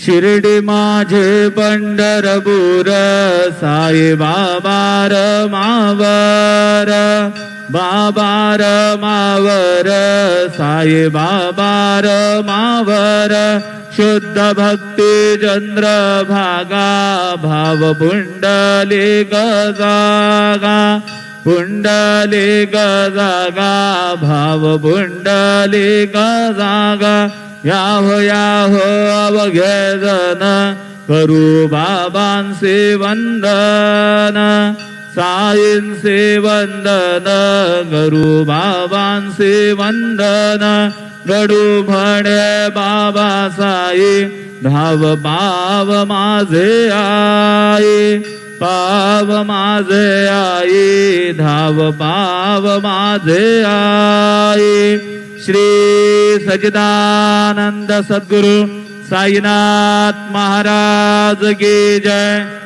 शिर्डी माझे पंढरपूर साई बाबा मावर बाबा मावर साई बाबा मावर शुद्ध भक्ती चंद्र भागा भाव पुंडली गजागा पुंडली गजागा भाव पुंडली गजागा याहो याहो अवघे जन करू बाबांचे वंदन साईंचे वंदन करू बाबांचे वंदन गडू म्हणे बाबा साई धाव पाव माझे आई पाव माझे आई धाव पाव माझे आई। श्री सच्चिदानंद सद्गुरु साईनाथ महाराज की जय।